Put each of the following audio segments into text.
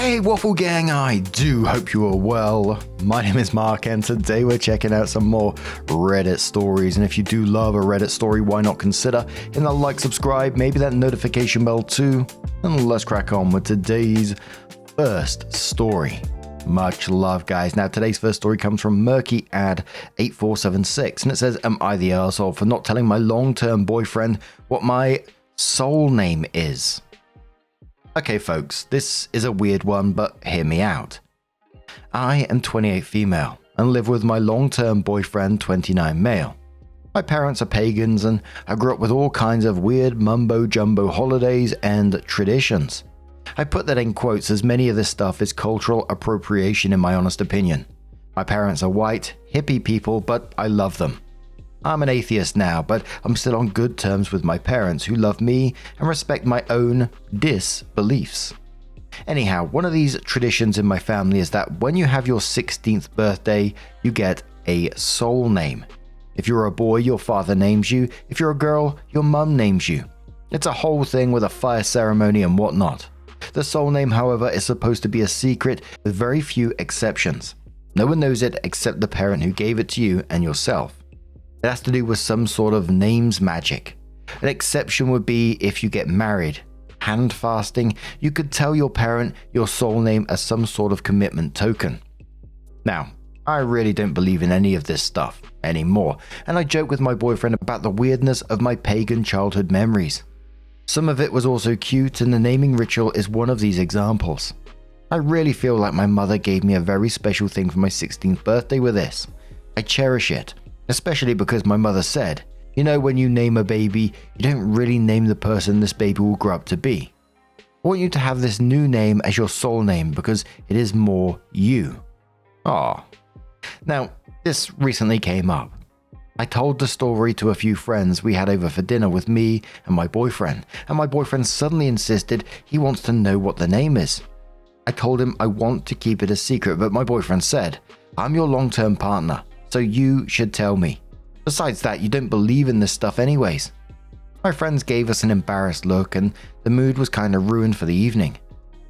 Hey Waffle Gang, I do hope you are well. My name is Mark and today we're checking out some more Reddit stories, and if you do love a Reddit story, why not consider hitting that like, subscribe, maybe that notification bell too, and let's crack on with today's first story. Much love, guys. Now today's first story comes from Murky Ad 8476 and it says, am I the arsehole for not telling my long-term boyfriend what my soul name is? Okay folks, this is a weird one, but hear me out. I am 28 female and live with my long-term boyfriend 29 male. My parents are pagans and I grew up with all kinds of weird mumbo-jumbo holidays and traditions. I put that in quotes as many of this stuff is cultural appropriation in my honest opinion. My parents are white, hippie people, but I love them. I'm an atheist now, but I'm still on good terms with my parents who love me and respect my own disbeliefs. Anyhow, one of these traditions in my family is that when you have your 16th birthday, you get a soul name. If you're a boy, your father names you. If you're a girl, your mum names you. It's a whole thing with a fire ceremony and whatnot. The soul name, however, is supposed to be a secret with very few exceptions. No one knows it except the parent who gave it to you and yourself. It has to do with some sort of names magic. An exception would be if you get married. Hand fasting, you could tell your parent your soul name as some sort of commitment token. Now, I really don't believe in any of this stuff anymore, and I joke with my boyfriend about the weirdness of my pagan childhood memories. Some of it was also cute, and the naming ritual is one of these examples. I really feel like my mother gave me a very special thing for my 16th birthday with this. I cherish it. Especially because my mother said, you know, when you name a baby, you don't really name the person this baby will grow up to be. I want you to have this new name as your soul name because it is more you. Aww. Now, this recently came up. I told the story to a few friends we had over for dinner with me and my boyfriend suddenly insisted he wants to know what the name is. I told him I want to keep it a secret, but my boyfriend said, I'm your long-term partner. So you should tell me. Besides that, you don't believe in this stuff anyways. My friends gave us an embarrassed look and the mood was kind of ruined for the evening.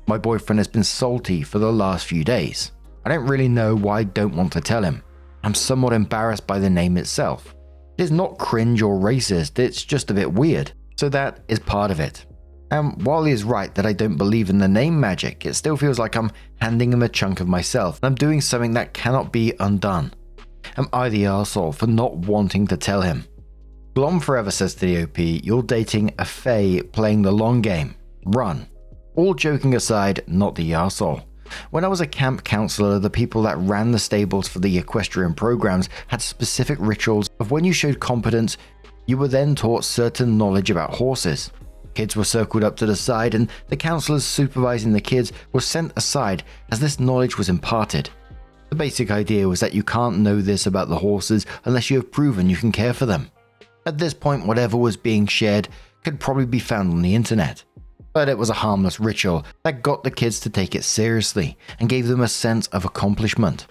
My boyfriend has been salty for the last few days. I don't really know why I don't want to tell him. I'm somewhat embarrassed by the name itself. It is not cringe or racist, it's just a bit weird. So that is part of it. And while he is right that I don't believe in the name magic, it still feels like I'm handing him a chunk of myself and I'm doing something that cannot be undone. Am I the arsehole for not wanting to tell him? Glom Forever says to the OP, you're dating a fae playing the long game. Run. All joking aside, not the arsehole. When I was a camp counselor, the people that ran the stables for the equestrian programs had specific rituals of when you showed competence, you were then taught certain knowledge about horses. Kids were circled up to the side and the counselors supervising the kids were sent aside as this knowledge was imparted. The basic idea was that you can't know this about the horses unless you have proven you can care for them. At this point, whatever was being shared could probably be found on the internet. But it was a harmless ritual that got the kids to take it seriously and gave them a sense of accomplishment.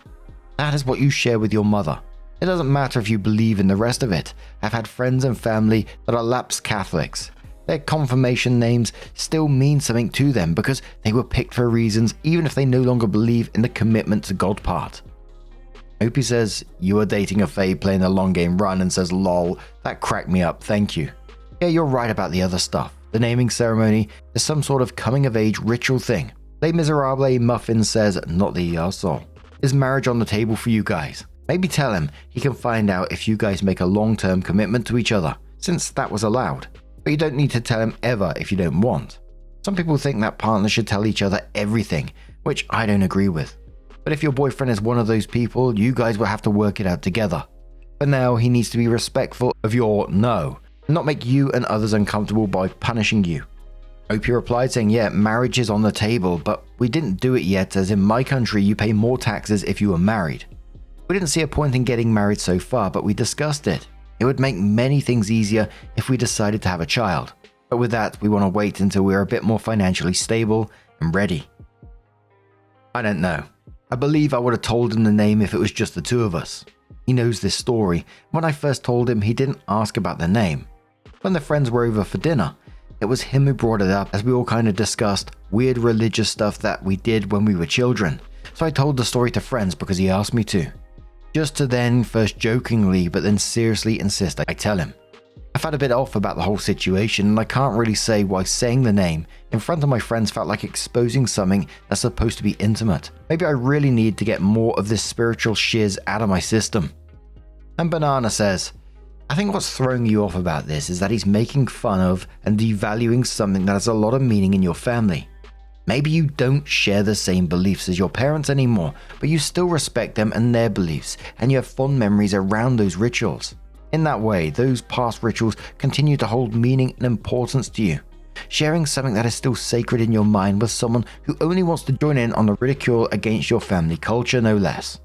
That is what you share with your mother. It doesn't matter if you believe in the rest of it. I've had friends and family that are lapsed Catholics. Their confirmation names still mean something to them because they were picked for reasons even if they no longer believe in the commitment to God part. Opie says, you are dating a fae playing the long game. Run, and says, lol, that cracked me up, thank you. Yeah, you're right about the other stuff. The naming ceremony is some sort of coming of age ritual thing. Les Miserables Muffin says, not the arsehole. Is marriage on the table for you guys? Maybe tell him he can find out if you guys make a long-term commitment to each other, since that was allowed. But you don't need to tell him ever if you don't want. Some people think that partners should tell each other everything, which I don't agree with. But if your boyfriend is one of those people, you guys will have to work it out together. For now, he needs to be respectful of your no, and not make you and others uncomfortable by punishing you. Opie replied saying, yeah, marriage is on the table, but we didn't do it yet as in my country you pay more taxes if you are married. We didn't see a point in getting married so far, but we discussed it. It would make many things easier if we decided to have a child, but with that we want to wait until we're a bit more financially stable and ready. I don't know. I believe I would have told him the name if it was just the two of us. He knows this story. When I first told him, he didn't ask about the name. When the friends were over for dinner, It was him who brought it up, as we all kind of discussed weird religious stuff that we did when we were children. So I told the story to friends because he asked me to. Just to then first jokingly but then seriously insist I tell him. I felt a bit off about the whole situation, and I can't really say why saying the name in front of my friends felt like exposing something that's supposed to be intimate. Maybe I really need to get more of this spiritual shiz out of my system. And Banana says, I think what's throwing you off about this is that he's making fun of and devaluing something that has a lot of meaning in your family. Maybe you don't share the same beliefs as your parents anymore, but you still respect them and their beliefs, and you have fond memories around those rituals. In that way, those past rituals continue to hold meaning and importance to you. Sharing something that is still sacred in your mind with someone who only wants to join in on the ridicule against your family culture, no less,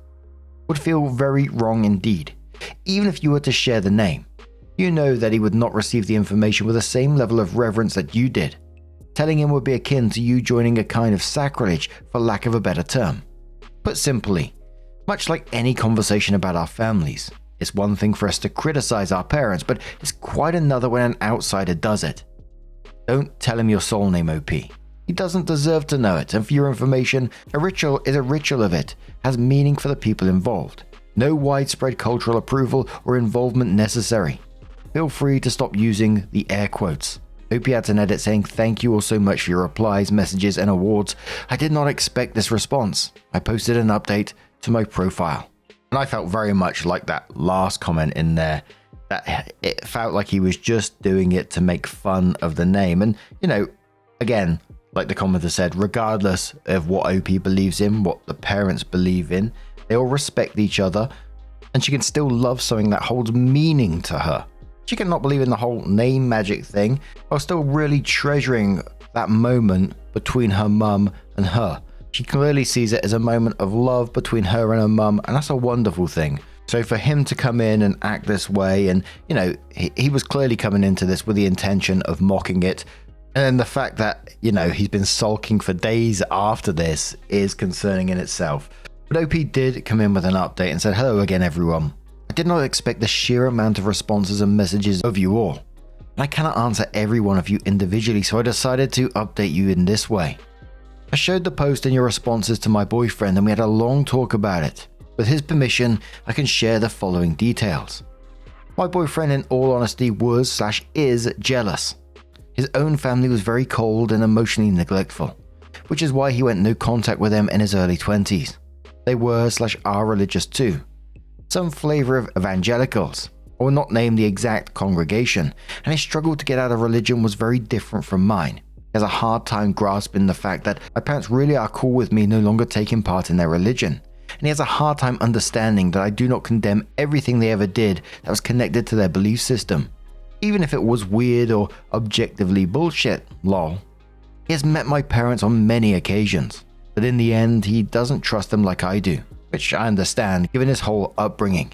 would feel very wrong indeed. Even if you were to share the name, you know that he would not receive the information with the same level of reverence that you did. Telling him would be akin to you joining a kind of sacrilege, for lack of a better term. Put simply, much like any conversation about our families, it's one thing for us to criticize our parents, but it's quite another when an outsider does it. Don't tell him your soul name, OP. He doesn't deserve to know it, and for your information, a ritual is a ritual of it, has meaning for the people involved. No widespread cultural approval or involvement necessary. Feel free to stop using the air quotes. OP adds an edit saying, thank you all so much for your replies, messages, and awards. I did not expect this response. I posted an update to my profile. And I felt very much like that last comment in there, that it felt like he was just doing it to make fun of the name. And, again, like the commenter said, regardless of what OP believes in, what the parents believe in, they all respect each other, and she can still love something that holds meaning to her. She cannot believe in the whole name magic thing, while still really treasuring that moment between her mum and her. She clearly sees it as a moment of love between her and her mum, and that's a wonderful thing. So for him to come in and act this way, and he was clearly coming into this with the intention of mocking it, and the fact that he's been sulking for days after this is concerning in itself. But OP did come in with an update and said, hello again everyone. I did not expect the sheer amount of responses and messages of you all, and I cannot answer every one of you individually, so I decided to update you in this way. I showed the post and your responses to my boyfriend, and we had a long talk about it. With his permission, I can share the following details. My boyfriend, in all honesty, was/is jealous. His own family was very cold and emotionally neglectful, which is why he went no contact with them in his early 20s. They were/are religious too. Some flavor of evangelicals. I will not name the exact congregation, and his struggle to get out of religion was very different from mine. He has a hard time grasping the fact that my parents really are cool with me no longer taking part in their religion, and he has a hard time understanding that I do not condemn everything they ever did that was connected to their belief system, even if it was weird or objectively bullshit, lol. He has met my parents on many occasions, but in the end he doesn't trust them like I do, which I understand given his whole upbringing.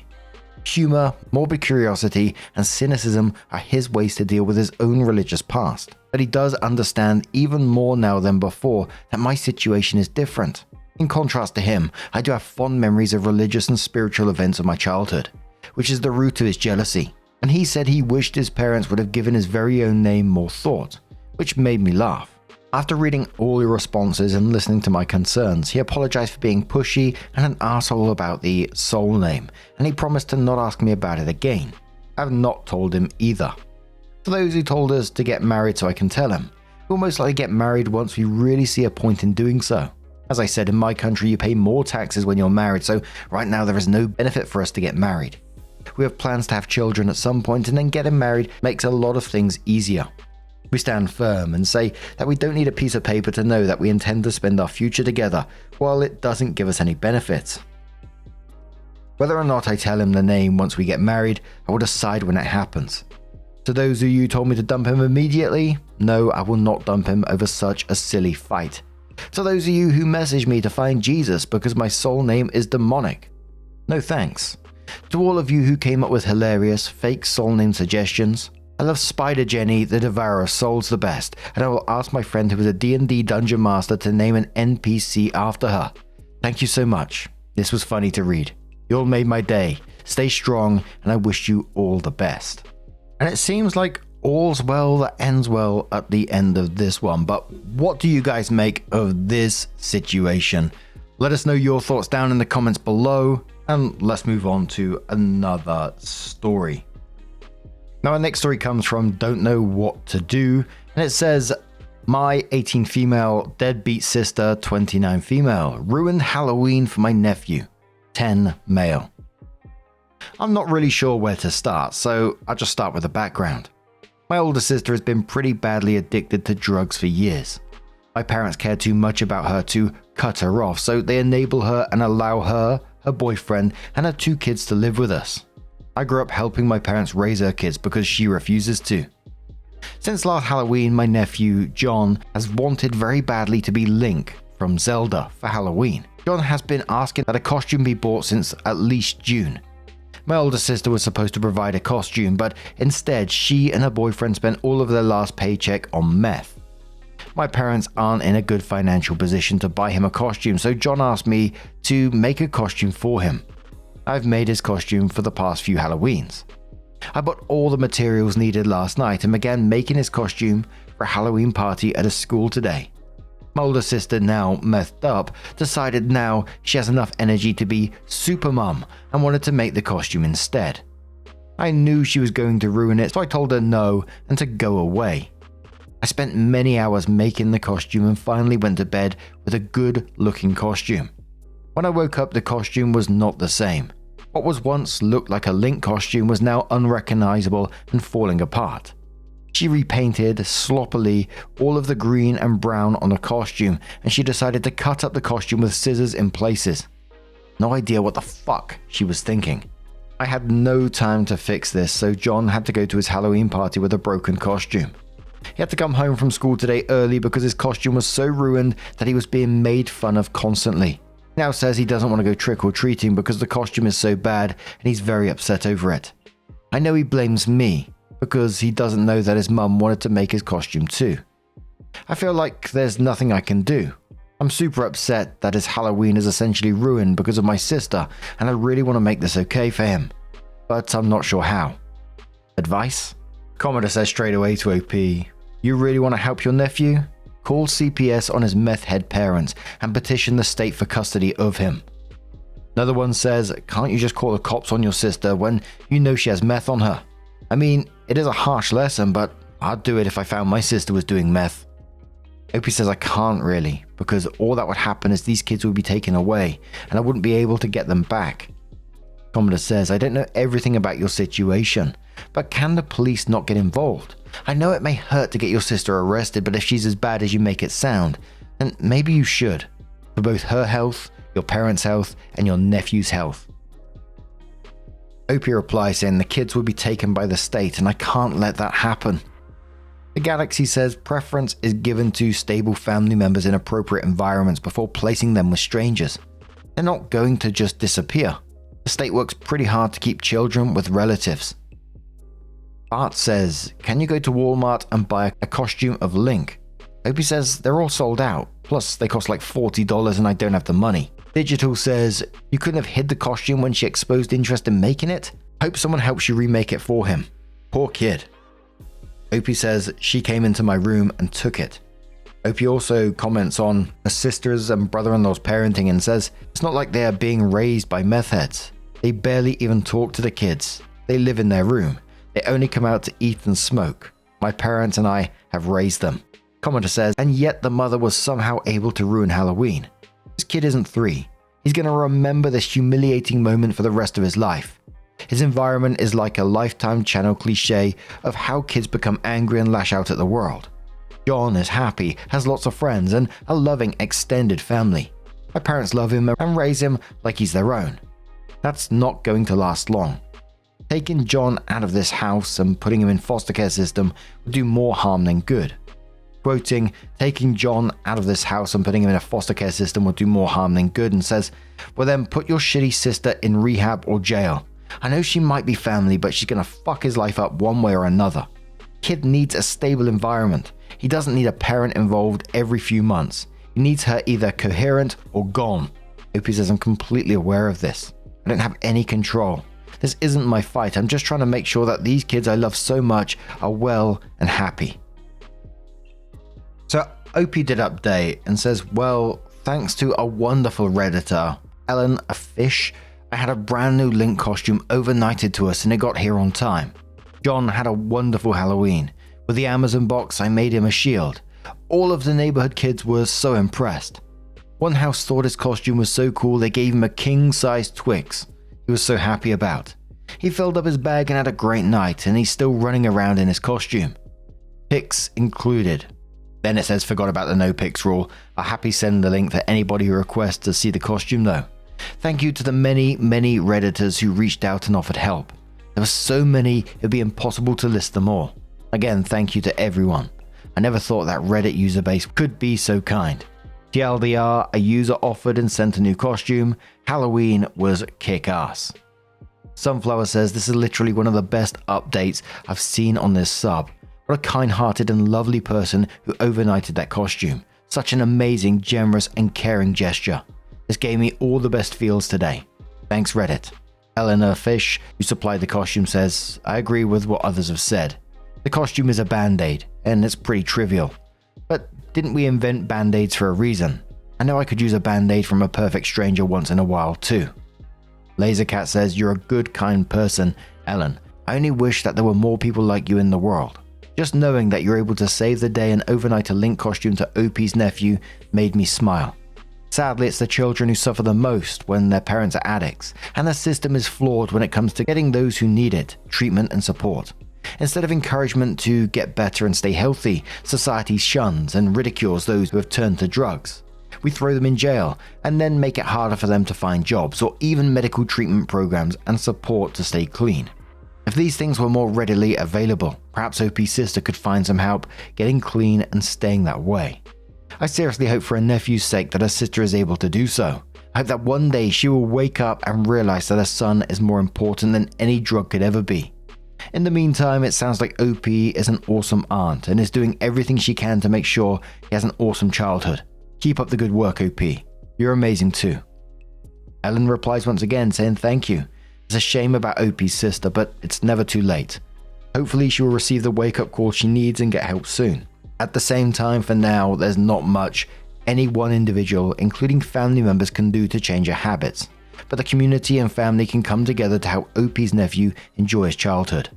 Humor, morbid curiosity, and cynicism are his ways to deal with his own religious past. But he does understand even more now than before that my situation is different. In contrast to him, I do have fond memories of religious and spiritual events of my childhood, which is the root of his jealousy. And he said he wished his parents would have given his very own name more thought, which made me laugh. After reading all your responses and listening to my concerns, he apologized for being pushy and an asshole about the soul name, and he promised to not ask me about it again. I have not told him either. For those who told us to get married so I can tell him, we'll most likely get married once we really see a point in doing so. As I said, in my country you pay more taxes when you're married, so right now there is no benefit for us to get married. We have plans to have children at some point, and then getting married makes a lot of things easier. We stand firm and say that we don't need a piece of paper to know that we intend to spend our future together, while it doesn't give us any benefits. Whether or not I tell him the name once we get married, I will decide when it happens. To those of you who told me to dump him immediately, no, I will not dump him over such a silly fight. To those of you who messaged me to find Jesus because my soul name is demonic, no thanks. To all of you who came up with hilarious, fake soul name suggestions, I love Spider Jenny, the Devourer of Souls the best, and I will ask my friend who is a D&D Dungeon Master to name an NPC after her. Thank you so much. This was funny to read. You all made my day. Stay strong, and I wish you all the best. And it seems like all's well that ends well at the end of this one. But what do you guys make of this situation? Let us know your thoughts down in the comments below, and let's move on to another story. Now, our next story comes from Don't Know What to Do, and it says, my 18 female, deadbeat sister, 29 female, ruined Halloween for my nephew, 10 male. I'm not really sure where to start, so I'll just start with the background. My older sister has been pretty badly addicted to drugs for years. My parents care too much about her to cut her off, so they enable her and allow her, her boyfriend, and her 2 kids to live with us. I grew up helping my parents raise her kids because she refuses to. Since last Halloween, my nephew, John, has wanted very badly to be Link from Zelda for Halloween. John has been asking that a costume be bought since at least June. My older sister was supposed to provide a costume, but instead she and her boyfriend spent all of their last paycheck on meth. My parents aren't in a good financial position to buy him a costume, so John asked me to make a costume for him. I've made his costume for the past few Halloweens. I bought all the materials needed last night and began making his costume for a Halloween party at a school today. My older sister, now methed up, decided now she has enough energy to be super mum and wanted to make the costume instead. I knew she was going to ruin it, so I told her no and to go away. I spent many hours making the costume and finally went to bed with a good looking costume. When I woke up, the costume was not the same. What was once looked like a Link costume was now unrecognizable and falling apart. She repainted sloppily all of the green and brown on the costume, and she decided to cut up the costume with scissors in places. No idea what the fuck she was thinking. I had no time to fix this, so John had to go to his Halloween party with a broken costume. He had to come home from school today early because his costume was so ruined that he was being made fun of constantly. He now says he doesn't want to go trick-or-treating because the costume is so bad and he's very upset over it. I know he blames me because he doesn't know that his mum wanted to make his costume too. I feel like there's nothing I can do. I'm super upset that his Halloween is essentially ruined because of my sister, and I really want to make this okay for him, but I'm not sure how. Advice? Commodore says straight away to OP, you really want to help your nephew? Call CPS on his meth head parents and petition the state for custody of him. Another one says, can't you just call the cops on your sister when you know she has meth on her? I mean, it is a harsh lesson, but I'd do it if I found my sister was doing meth. Opie says I can't really, because all that would happen is these kids would be taken away and I wouldn't be able to get them back. Commodore says, I don't know everything about your situation, but can the police not get involved? I know it may hurt to get your sister arrested, but if she's as bad as you make it sound, then maybe you should, for both her health, your parents' health, and your nephew's health. Opie replies saying the kids will be taken by the state and I can't let that happen. The Galaxy says preference is given to stable family members in appropriate environments before placing them with strangers. They're not going to just disappear. The state works pretty hard to keep children with relatives. Bart says, can you go to Walmart and buy a costume of Link? Opie says they're all sold out, plus they cost like $40 and I don't have the money. Digital says, you couldn't have hid the costume when she exposed interest in making it? Hope someone helps you remake it for him. Poor kid. Opie says, she came into my room and took it. Opie also comments on her sisters and brother-in-law's parenting and says, it's not like they are being raised by meth heads. They barely even talk to the kids. They live in their room. They only come out to eat and smoke. My parents and I have raised them. Commenter says, and yet the mother was somehow able to ruin Halloween. This kid isn't 3. He's going to remember this humiliating moment for the rest of his life. His environment is like a Lifetime channel cliche of how kids become angry and lash out at the world. John is happy, has lots of friends, and a loving extended family. My parents love him and raise him like he's their own. That's not going to last long. Taking John out of this house and putting him in foster care system will do more harm than good. Quoting, taking John out of this house and putting him in a foster care system will do more harm than good, and says, well then put your shitty sister in rehab or jail. I know she might be family, but she's gonna fuck his life up one way or another. Kid needs a stable environment. He doesn't need a parent involved every few months. He needs her either coherent or gone. Opie says, I'm completely aware of this. I don't have any control. This isn't my fight. I'm just trying to make sure that these kids I love so much are well and happy. So OP did update and says, well, thanks to a wonderful Redditor, Ellen, a fish, I had a brand new Link costume overnighted to us and it got here on time. John had a wonderful Halloween. With the Amazon box, I made him a shield. All of the neighborhood kids were so impressed. One house thought his costume was so cool they gave him a king-sized Twix. He was so happy about. He filled up his bag and had a great night, and he's still running around in his costume. Pics included. Then it says forgot about the no pics rule. I'll happily send the link to anybody who requests to see the costume though. Thank you to the many Redditors who reached out and offered help. There were so many it'd be impossible to list them all. Again, thank you to everyone. I never thought that Reddit user base could be so kind. TLDR, a user offered and sent a new costume. Halloween was kick-ass. Sunflower says this is literally one of the best updates I've seen on this sub. What a kind-hearted and lovely person who overnighted that costume. Such an amazing, generous and caring gesture. This gave me all the best feels today. Thanks Reddit. Eleanor Fish, who supplied the costume, says, I agree with what others have said. The costume is a band-aid, and it's pretty trivial. But didn't we invent band-aids for a reason? I know I could use a band-aid from a perfect stranger once in a while too. Lasercat says, you're a good, kind person, Ellen. I only wish that there were more people like you in the world. Just knowing that you're able to save the day and overnight a Link costume to OP's nephew made me smile. Sadly, it's the children who suffer the most when their parents are addicts, and the system is flawed when it comes to getting those who need it treatment and support. Instead of encouragement to get better and stay healthy, society shuns and ridicules those who have turned to drugs. We throw them in jail and then make it harder for them to find jobs or even medical treatment programs and support to stay clean. If these things were more readily available, perhaps OP's sister could find some help getting clean and staying that way. I seriously hope for her nephew's sake that her sister is able to do so. I hope that one day she will wake up and realize that her son is more important than any drug could ever be. In the meantime, it sounds like OP is an awesome aunt and is doing everything she can to make sure he has an awesome childhood. Keep up the good work, OP. You're amazing too. Ellen replies once again saying thank you. It's a shame about OP's sister, but it's never too late. Hopefully she will receive the wake-up call she needs and get help soon. At the same time, for now, there's not much any one individual, including family members, can do to change her habits. But the community and family can come together to help OP's nephew enjoy his childhood.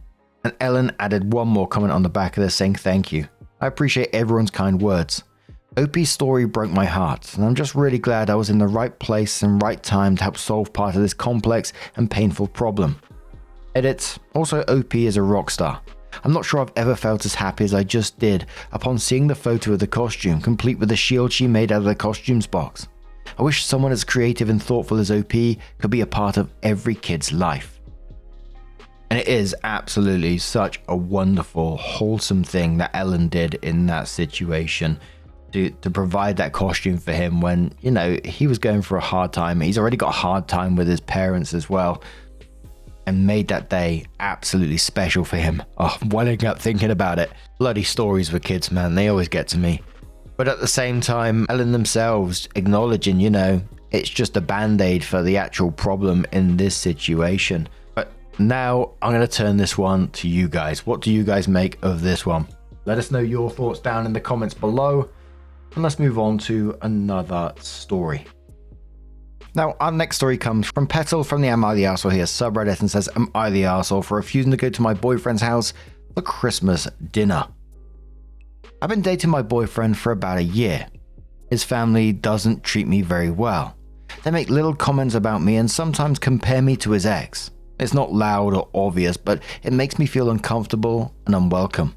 And Ellen added one more comment on the back of this saying thank you. I appreciate everyone's kind words. OP's story broke my heart, and I'm just really glad I was in the right place and right time to help solve part of this complex and painful problem. Edit. Also, OP is a rock star. I'm not sure I've ever felt as happy as I just did upon seeing the photo of the costume, complete with the shield she made out of the costumes box. I wish someone as creative and thoughtful as OP could be a part of every kid's life. And it is absolutely such a wonderful, wholesome thing that Ellen did in that situation to provide that costume for him when, you know, he was going through a hard time. He's already got a hard time with his parents as well, and made that day absolutely special for him. Oh, I'm welling up thinking about it. Bloody stories with kids, man. They always get to me. But at the same time, Ellen themselves acknowledging, you know, it's just a band-aid for the actual problem in this situation. But now I'm going to turn this one to you guys. What do you guys make of this one? Let us know your thoughts down in the comments below. And let's move on to another story. Now, our next story comes from Petal from the Am I the Arsehole here subreddit and says, am I the arsehole for refusing to go to my boyfriend's house for Christmas dinner? I've been dating my boyfriend for about a year. His family doesn't treat me very well. They make little comments about me and sometimes compare me to his ex. It's not loud or obvious, but it makes me feel uncomfortable and unwelcome.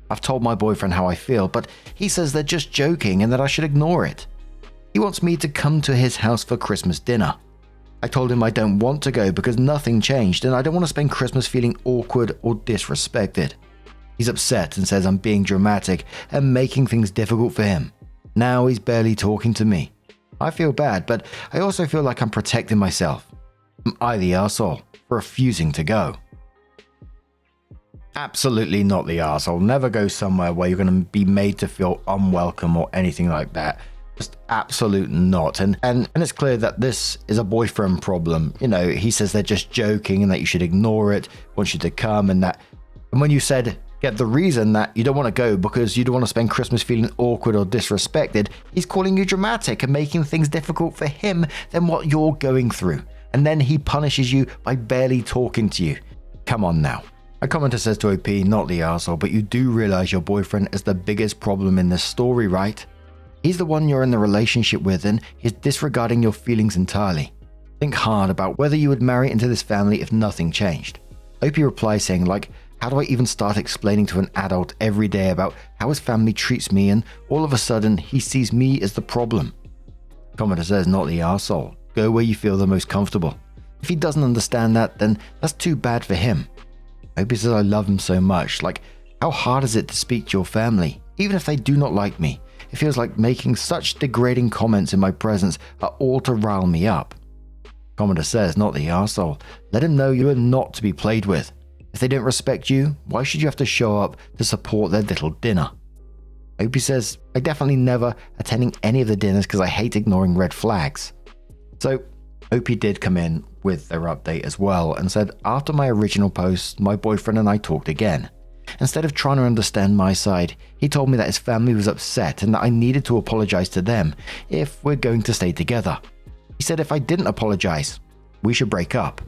I've told my boyfriend how I feel, but he says they're just joking and that I should ignore it. He wants me to come to his house for Christmas dinner. I told him I don't want to go because nothing changed and I don't want to spend Christmas feeling awkward or disrespected. He's upset and says I'm being dramatic and making things difficult for him. Now he's barely talking to me. I feel bad, but I also feel like I'm protecting myself. Am I the arsehole for refusing to go? Absolutely not the arsehole. Never go somewhere where you're going to be made to feel unwelcome or anything like that. Just absolute not. And it's clear that this is a boyfriend problem. You know, he says they're just joking and that you should ignore it, wants you to come, and when you said get the reason that you don't want to go because you don't want to spend Christmas feeling awkward or disrespected, he's calling you dramatic and making things difficult for him than what you're going through. And then he punishes you by barely talking to you. Come on now. A commenter says to OP, not the arsehole, but you do realize your boyfriend is the biggest problem in this story, right? He's the one you're in the relationship with and he's disregarding your feelings entirely. Think hard about whether you would marry into this family if nothing changed. OP replies saying like, how do I even start explaining to an adult every day about how his family treats me and all of a sudden he sees me as the problem? Commenter says, not the arsehole. Go where you feel the most comfortable. If he doesn't understand that, then that's too bad for him. OP says, I love him so much. Like, how hard is it to speak to your family? Even if they do not like me, it feels like making such degrading comments in my presence are all to rile me up. Commenter says, not the arsehole. Let him know you are not to be played with. If they don't respect you, why should you have to show up to support their little dinner? OP says, I definitely never attending any of the dinners because I hate ignoring red flags. So OP did come in with their update as well and said, after my original post, my boyfriend and I talked again. Instead of trying to understand my side, he told me that his family was upset and that I needed to apologize to them if we're going to stay together. He said if I didn't apologize, we should break up.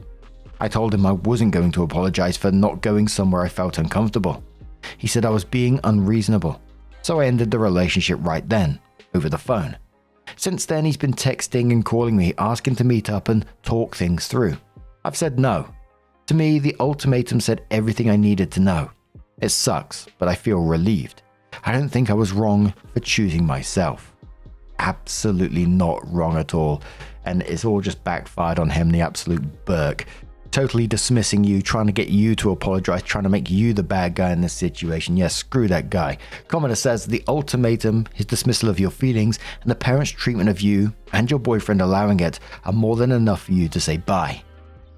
I told him I wasn't going to apologize for not going somewhere I felt uncomfortable. He said I was being unreasonable, so I ended the relationship right then, over the phone. Since then, he's been texting and calling me, asking to meet up and talk things through. I've said no. To me, the ultimatum said everything I needed to know. It sucks, but I feel relieved. I don't think I was wrong for choosing myself. Absolutely not wrong at all. And it's all just backfired on him, the absolute Burke. Totally dismissing you, trying to get you to apologize, trying to make you the bad guy in this situation. Yes, screw that guy. Commenter says the ultimatum, his dismissal of your feelings, and the parents' treatment of you and your boyfriend allowing it are more than enough for you to say bye.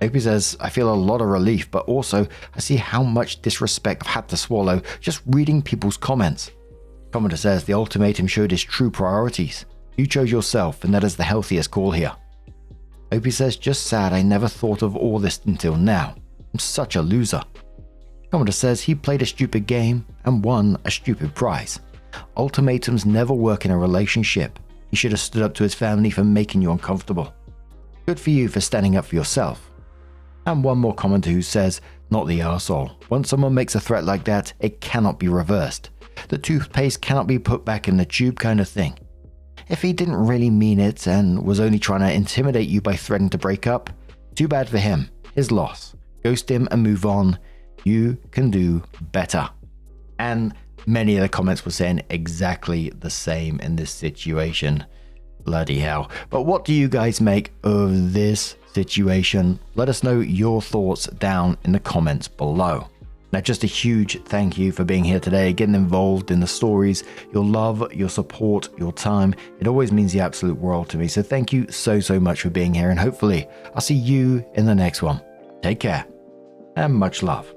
OP says, I feel a lot of relief, but also I see how much disrespect I've had to swallow just reading people's comments. Commenter says the ultimatum showed his true priorities. You chose yourself, and that is the healthiest call here. OP says, just sad I never thought of all this until now. I'm such a loser. Commenter says he played a stupid game and won a stupid prize. Ultimatums never work in a relationship. He should have stood up to his family for making you uncomfortable. Good for you for standing up for yourself. And one more commenter who says, not the arsehole. Once someone makes a threat like that, it cannot be reversed. The toothpaste cannot be put back in the tube kind of thing. If he didn't really mean it and was only trying to intimidate you by threatening to break up, too bad for him, his loss. Ghost him and move on. You can do better. And many of the comments were saying exactly the same in this situation. Bloody hell. But what do you guys make of this situation? Let us know your thoughts down in the comments below. Now, just a huge thank you for being here today, getting involved in the stories, your love, your support, your time. It always means the absolute world to me. So thank you so much for being here, and hopefully I'll see you in the next one. Take care and much love.